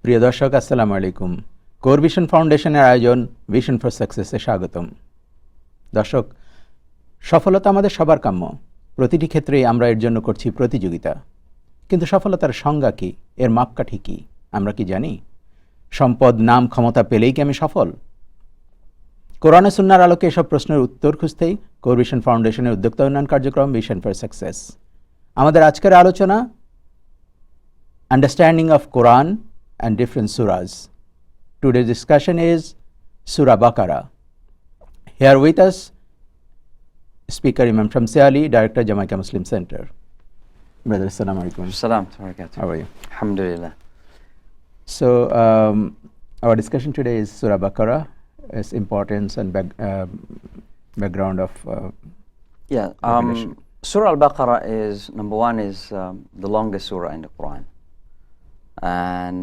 প্রিয় দর্শক আসসালামু আলাইকুম। কোর ভিশন ফাউন্ডেশনের আয়োজন ভিশন ফর সাকসেসে স্বাগতম। দর্শক, সফলতা আমাদের সবার কাম্য। প্রতিটি ক্ষেত্রেই আমরা এর জন্য করছি প্রতিযোগিতা। কিন্তু সফলতার সংজ্ঞা কি, এর মাপকাঠি কি, আমরা কি জানি? সম্পদ, নাম, ক্ষমতা পেলেই কি আমি সফল? কোরআন ও সুন্নাহর আলোকে এসব প্রশ্নের উত্তর খুঁজতেই কোর ভিশন ফাউন্ডেশনের উদ্যোক্তা উন্নয়ন কার্যক্রম ভিশন ফর সাকসেস। আমাদের আজকের আলোচনা understanding of Quran and different surahs. Today's discussion is Surah Baqarah. Here with us, Speaker Imam Shamsi Ali, Director Jamaica Muslim Center. Brother, assalamu alaikum. Salam. How are you? Alhamdulillah. So, our discussion today is Surah Baqarah, its importance and background of Surah Al-Baqarah is, number one, is the longest surah in the Quran. And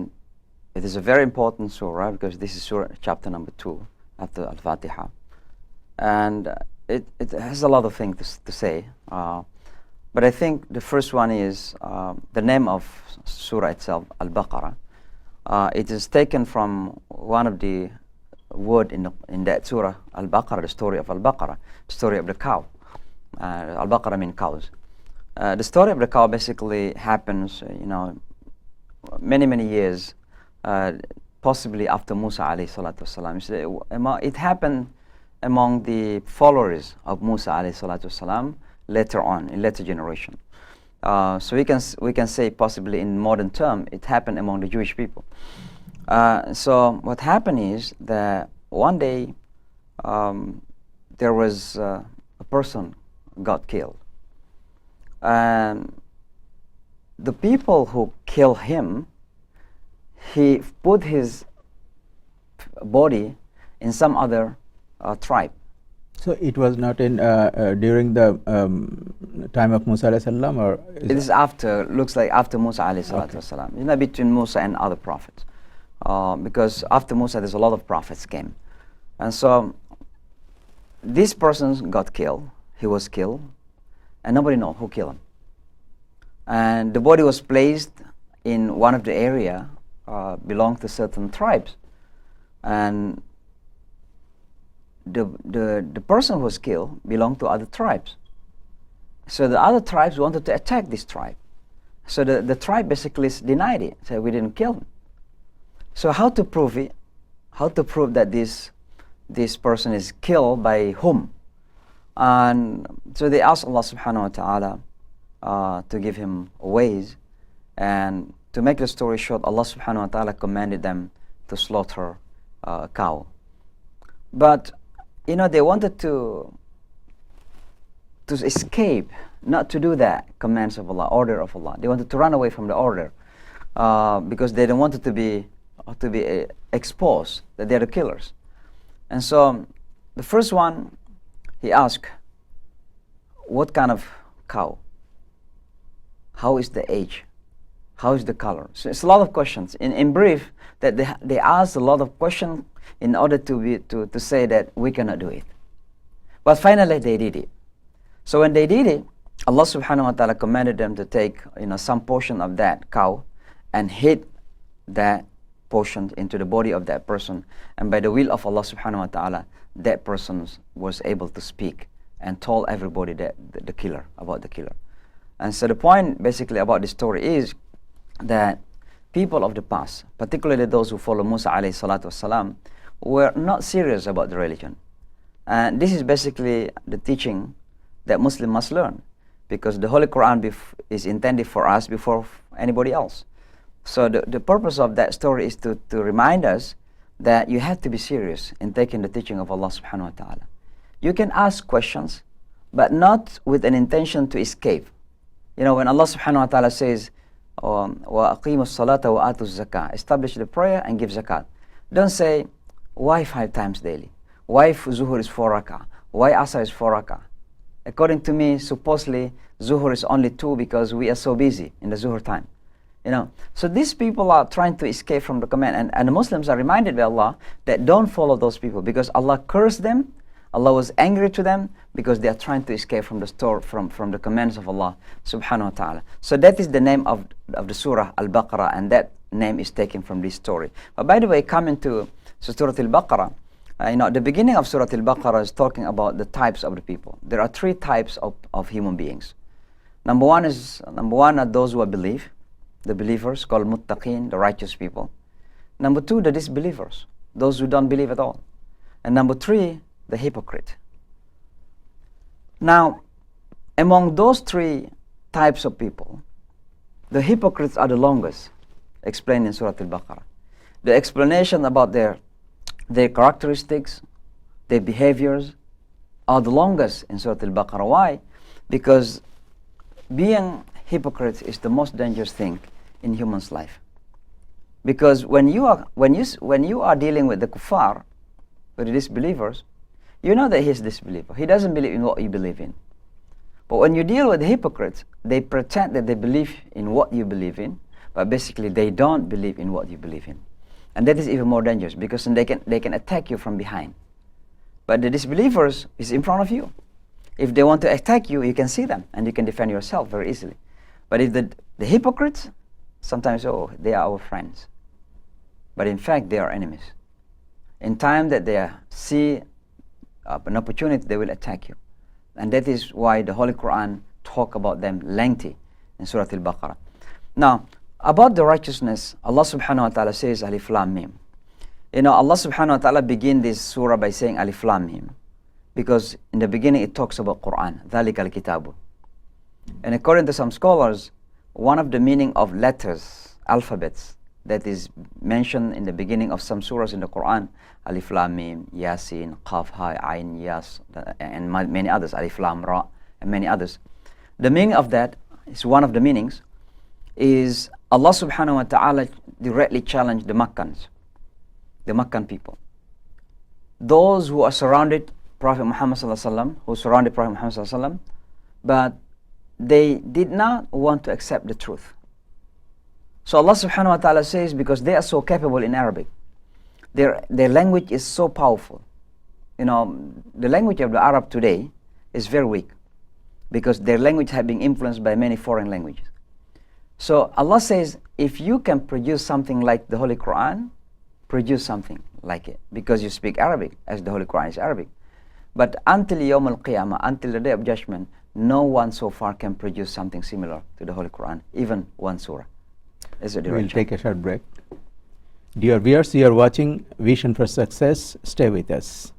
it is a very important surah because this is surah chapter number 2 after Al-Fatiha. And it has a lot of things to say. But I think the first one is the name of surah itself, Al-Baqarah. It is taken from one of the word in that surah, Al-Baqarah, the story of Al-Baqarah, the story of the cow. Al-Baqarah means cows. The story of the cow basically happens, many years, possibly after Musa alayhi salatu wasalam. It happened among the followers of Musa alayhi salatu wasalam later on, in later generation. So we can say possibly in modern term, it happened among the Jewish people. So what happened is that one day there was a person got killed. The people who killed him, he put his body in some other tribe. So it was not in during the time of Musa alayhi salam, or it is after, looks like after Musa alayhi salatu wasalam. Between Musa and other prophets. Because after Musa there's a lot of prophets came. And so this person got killed, he was killed, and nobody knows who killed him. And the body was placed in one of the area belong to certain tribes, and the person who was killed belonged to other tribes. So the other tribes wanted to attack this tribe. So the tribe basically denied it, said we didn't kill him. So how to prove it? How to prove that this person is killed by whom? And so they asked Allah subhanahu wa ta'ala to give him ways. And to make the story short, Allah subhanahu wa ta'ala commanded them to slaughter a cow. But, they wanted to escape, not to do that commands of Allah, order of Allah. They wanted to run away from the order because they didn't want it to be exposed that they're the killers. And so the first one, he asked, what kind of cow? How is the age? How is the color? So it's a lot of questions. In brief, that they asked a lot of questions in order to say that we cannot do it. But finally they did it. So when they did it, Allah subhanahu wa ta'ala commanded them to take some portion of that cow and hit that portion into the body of that person. And by the will of Allah subhanahu wa ta'ala, that person was able to speak and told everybody that about the killer. And so the point basically about this story is that people of the past, particularly those who follow Musa alayhi salatu wasalam, were not serious about the religion. And this is basically the teaching that Muslims must learn, because the Holy Quran is intended for us before anybody else. So the purpose of that story is to remind us that you have to be serious in taking the teaching of Allah subhanahu wa ta'ala. You can ask questions, but not with an intention to escape. When Allah subhanahu wa ta'ala says, وَأَقِيمُوا الصَّلَاةَ وَآتُوا الزَّكَاةَ, establish the prayer and give zakat. Don't say, why 5 times daily? Why Zuhur is 4 rak'ah? Why Asr is 4 rak'ah? According to me, supposedly, Zuhur is only 2 because we are so busy in the Zuhur time. So these people are trying to escape from the command, and the Muslims are reminded by Allah that don't follow those people, because Allah cursed them Allah was angry to them because they are trying to escape from from the commands of Allah subhanahu wa ta'ala. So that is the name of the surah Al-Baqarah, and that name is taken from this story. But by the way, coming to Surah Al-Baqarah, the beginning of Surah Al-Baqarah is talking about the types of the people. There are three types of human beings. Number one are those who believe, the believers called muttaqin, the righteous people. Number two, the disbelievers, those who don't believe at all. And number three, the hypocrite. Now, among those three types of people, the hypocrites are the longest explained in Surah Al-Baqarah. The explanation about their characteristics, their behaviors are the longest in Surah Al-Baqarah. Why? Because being hypocrite is the most dangerous thing in human's life. Because when you are dealing with the kuffar, with the disbelievers, you know that he's a disbeliever. He doesn't believe in what you believe in. But when you deal with the hypocrites, they pretend that they believe in what you believe in, but basically they don't believe in what you believe in. And that is even more dangerous, because then they can attack you from behind. But the disbelievers is in front of you. If they want to attack you, you can see them and you can defend yourself very easily. But if the hypocrites, sometimes, they are our friends. But in fact, they are enemies. In time that they see an opportunity, they will attack you. And that is why the Holy Quran talk about them lengthy in Surah Al-Baqarah. Now, about the righteousness, Allah subhanahu wa ta'ala says Alif Lam Mim. Allah subhanahu wa ta'ala begin this surah by saying Alif Lam Mim, because in the beginning it talks about Quran, ذَلِكَ الْكِتَابُ. And according to some scholars, one of the meaning of letters, alphabets, that is mentioned in the beginning of some surahs in the Quran, Alif Lam Mim, Yasin, Qaf, Ha, Ain, Yas, and many others, Alif Lam Ra, and many others. The meaning of that is, one of the meanings is Allah subhanahu wa ta'ala directly challenged the Makkan people. Those who are surrounded Prophet Muhammad sallallahu alaihi wasallam, who surrounded Prophet Muhammad sallallahu alaihi wasallam, but they did not want to accept the truth. So Allah subhanahu wa ta'ala says, because they are so capable in Arabic, their language is so powerful. The language of the Arab today is very weak, because their language has been influenced by many foreign languages. So Allah says, if you can produce something like the Holy Quran, produce something like it, because you speak Arabic, as the Holy Quran is Arabic. But until Yawm al-Qiyamah, until the Day of Judgment, no one so far can produce something similar to the Holy Quran, even one surah. We'll take a short break. Dear viewers, you are watching Vision for Success. Stay with us.